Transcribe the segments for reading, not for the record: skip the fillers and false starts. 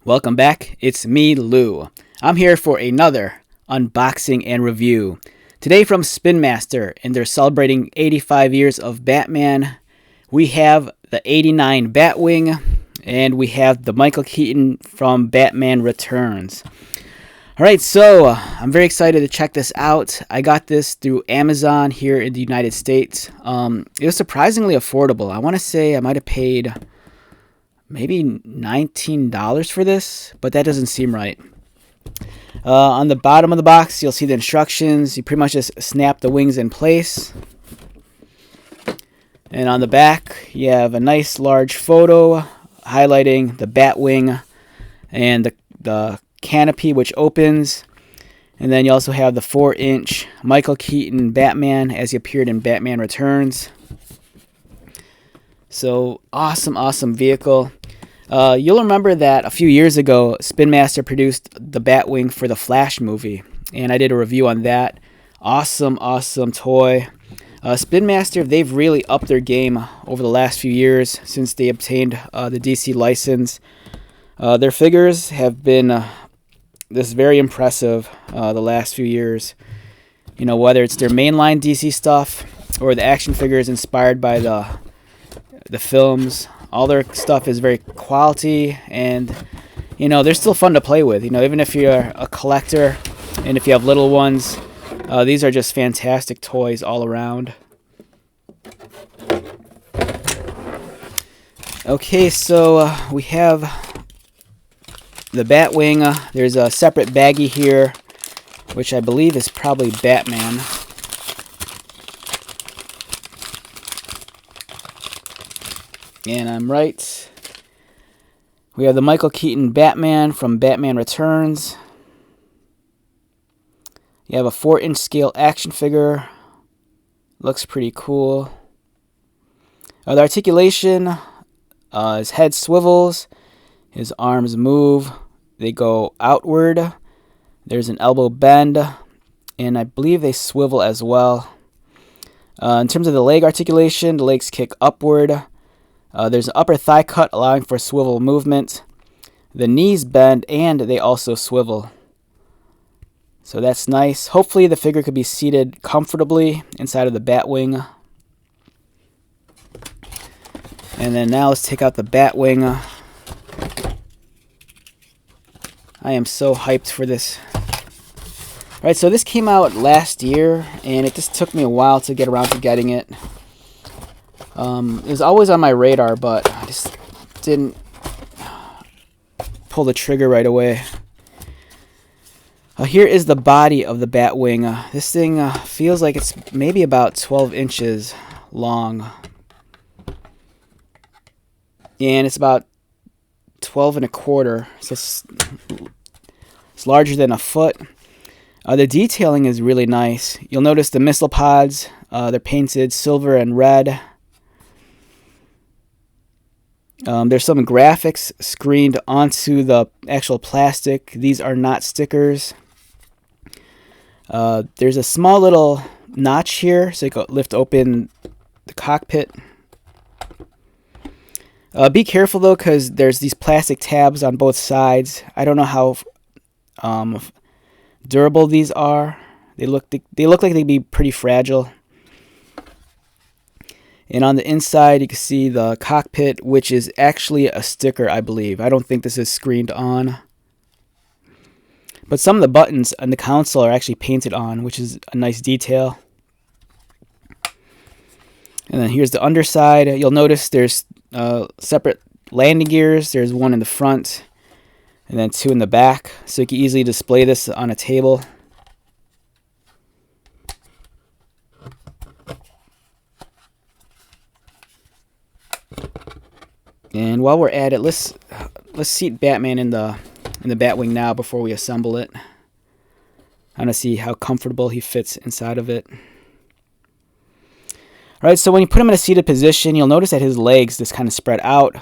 Welcome back. It's me, Lou. I'm here for another unboxing and review. Today from Spin Master, and they're celebrating 85 years of Batman. We have the 89 Batwing, and we have the Michael Keaton from Batman Returns. Alright, so I'm very excited to check this out. I got this through Amazon here in the United States. It was surprisingly affordable. I want to say I might have paid maybe $19 for this, but that doesn't seem right. On the bottom of the box, you'll see the instructions. You pretty much just snap the wings in place. And on the back, you have a nice large photo highlighting the Batwing and the canopy, which opens. And then you also have the 4-inch Michael Keaton Batman as he appeared in Batman Returns. So awesome vehicle. You'll remember that a few years ago, Spin Master produced the Batwing for the Flash movie, and I did a review on that. Awesome toy. Spin Master, they've really upped their game over the last few years since they obtained the DC license. Their figures have been this very impressive the last few years. You know, whether it's their mainline DC stuff or the action figures inspired by the films, all their stuff is very quality, and you know, they're still fun to play with. You know, even if you're a collector and if you have little ones, these are just fantastic toys all around. Okay, so we have the Batwing. There's a separate baggie here, which I believe is probably Batman. And I'm right. We have the Michael Keaton Batman from Batman Returns. You have a 4-inch scale action figure. Looks pretty cool. The articulation, his head swivels, his arms move, they go outward. There's an elbow bend, and I believe they swivel as well. In terms of the leg articulation, the legs kick upward. There's an upper thigh cut allowing for swivel movement. The knees bend and they also swivel. So that's nice. Hopefully the figure could be seated comfortably inside of the Batwing. And then now let's take out the Batwing. I am so hyped for this. Alright, so this came out last year, and it just took me a while to get around to getting it. It was always on my radar, but I just didn't pull the trigger right away. Here is the body of the Batwing. This thing feels like it's maybe about 12 inches long. And it's about 12 and a quarter. So it's larger than a foot. The detailing is really nice. You'll notice the missile pods. They're painted silver and red. There's some graphics screened onto the actual plastic. These are not stickers. There's a small little notch here, so you can lift open the cockpit. Be careful though, because there's these plastic tabs on both sides. I don't know how durable these are. They look like they'd be pretty fragile. And on the inside, you can see the cockpit, which is actually a sticker, I believe. I don't think this is screened on. But some of the buttons on the console are actually painted on, which is a nice detail. And then here's the underside. You'll notice there's separate landing gears. There's one in the front and then 2 in the back. So you can easily display this on a table. And while we're at it, let's seat Batman in the Batwing now before we assemble it. I want to see how comfortable he fits inside of it. Alright, so when you put him in a seated position, you'll notice that his legs just kind of spread out.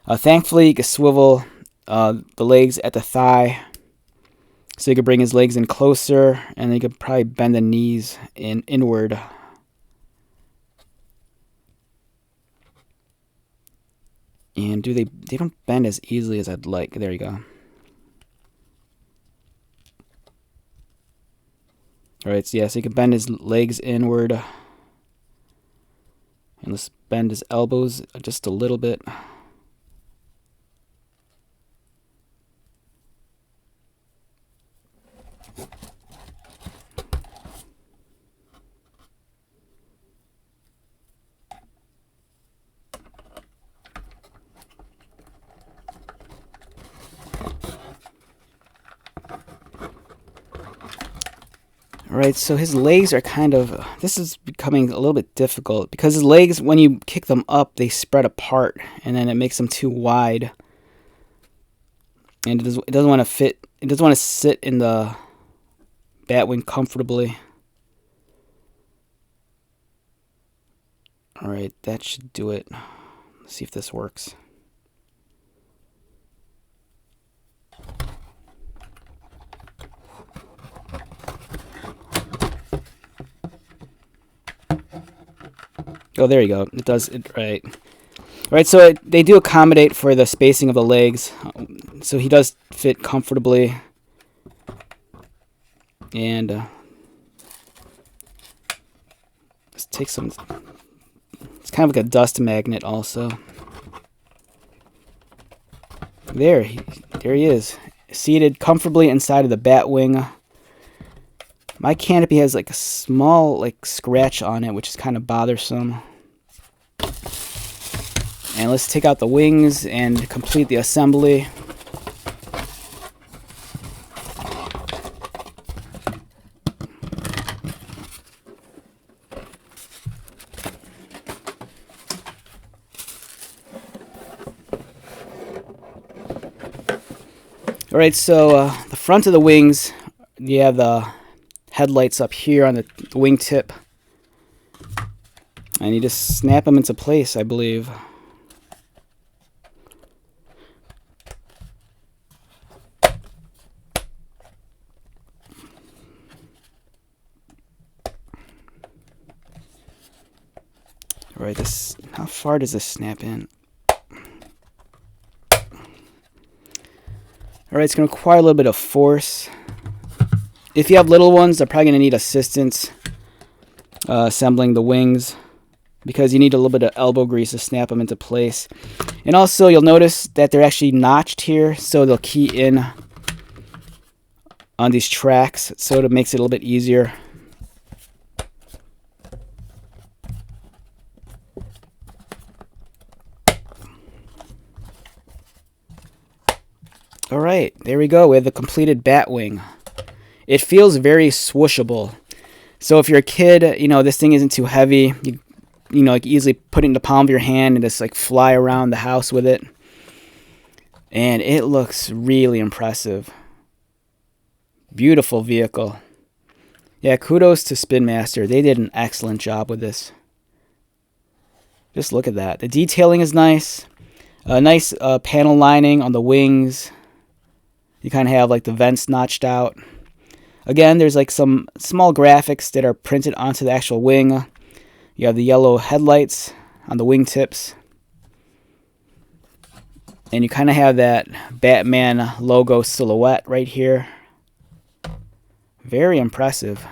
Thankfully, you can swivel the legs at the thigh, so you can bring his legs in closer, and then you could probably bend the knees inward. And they don't bend as easily as I'd like. There you go. Alright, so yeah, so you can bend his legs inward. And let's bend his elbows just a little bit. Alright, so his legs are kind of, this is becoming a little bit difficult because his legs, when you kick them up, they spread apart and then it makes them too wide. And it doesn't want to fit, it doesn't want to sit in the Batwing comfortably. Alright, that should do it. Let's see if this works. Oh, there you go. It does it right. Right, so they do accommodate for the spacing of the legs. So he does fit comfortably. And let's take some. It's kind of like a dust magnet also. There he is, seated comfortably inside of the Batwing. My canopy has like a small scratch on it, which is kind of bothersome. And let's take out the wings and complete the assembly. Alright, so the front of the wings, you have the headlights up here on the wingtip. And you just snap them into place, I believe. Alright, how far does this snap in? Alright, it's going to require a little bit of force. If you have little ones, they're probably going to need assistance assembling the wings, because you need a little bit of elbow grease to snap them into place. And also, you'll notice that they're actually notched here, so they'll key in on these tracks, so it makes it a little bit easier. Alright, there we go. We have the completed Batwing. It feels very swooshable. So if you're a kid, you know, this thing isn't too heavy. You know, like easily put it in the palm of your hand and just like fly around the house with it. And it looks really impressive. Beautiful vehicle. Yeah, kudos to Spin Master. They did an excellent job with this. Just look at that. The detailing is nice. A nice panel lining on the wings. You kind of have like the vents notched out. Again, there's like some small graphics that are printed onto the actual wing. You have the yellow headlights on the wingtips. And you kind of have that Batman logo silhouette right here. Very impressive.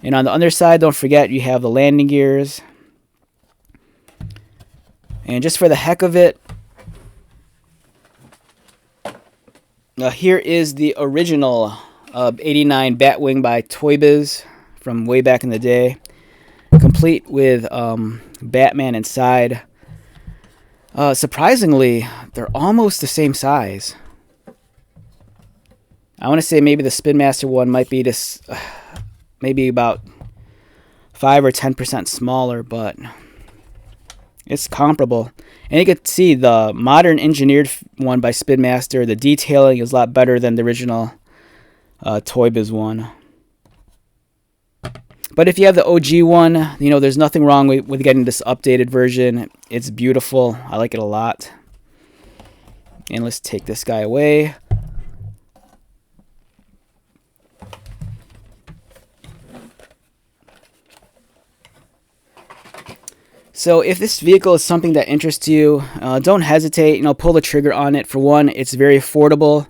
And on the underside, don't forget, you have the landing gears. And just for the heck of it, here is the original 89 Batwing by Toy Biz from way back in the day, complete with Batman inside. Surprisingly, they're almost the same size. I want to say maybe the Spin Master one might be just maybe about 5 or 10% smaller, but it's comparable. And you can see the modern engineered one by Spin Master. The detailing is a lot better than the original Toy Biz one. But if you have the OG one, you know, there's nothing wrong with getting this updated version. It's beautiful. I like it a lot. And let's take this guy away. So if this vehicle is something that interests you, don't hesitate. Pull the trigger on it. For one, it's very affordable.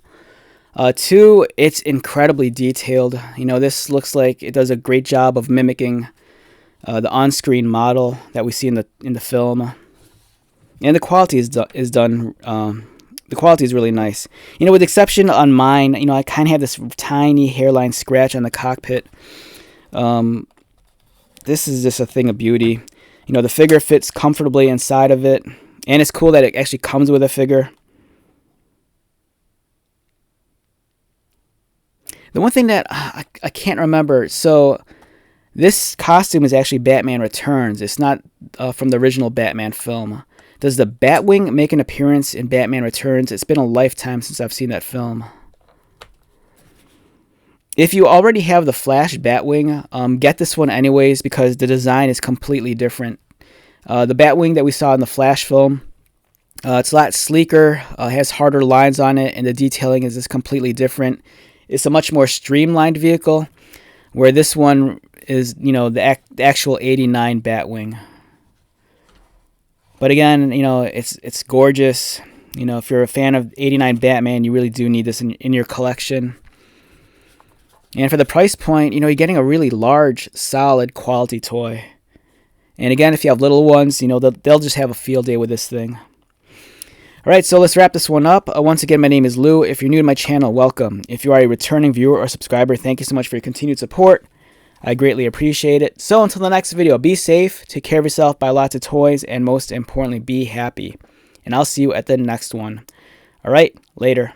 Two, it's incredibly detailed. This looks like it does a great job of mimicking the on-screen model that we see in the film, and the quality is done. The quality is really nice. With the exception on mine, I kind of have this tiny hairline scratch on the cockpit. This is just a thing of beauty. The figure fits comfortably inside of it, and it's cool that it actually comes with a figure. The one thing that I can't remember, so this costume is actually Batman Returns. It's not from the original Batman film. Does the Batwing make an appearance in Batman Returns? It's been a lifetime since I've seen that film. If you already have the Flash Batwing, get this one anyways because the design is completely different. The Batwing that we saw in the Flash film, it's a lot sleeker, has harder lines on it, and the detailing is just completely different. It's a much more streamlined vehicle, where this one is, the actual '89 Batwing. But again, it's gorgeous. If you're a fan of '89 Batman, you really do need this in your collection. And for the price point, you're getting a really large, solid, quality toy. And again, if you have little ones, they'll just have a field day with this thing. All right, so let's wrap this one up. Once again, my name is Lou. If you're new to my channel, welcome. If you are a returning viewer or subscriber, thank you so much for your continued support. I greatly appreciate it. So until the next video, be safe, take care of yourself, buy lots of toys, and most importantly, be happy. And I'll see you at the next one. All right, later.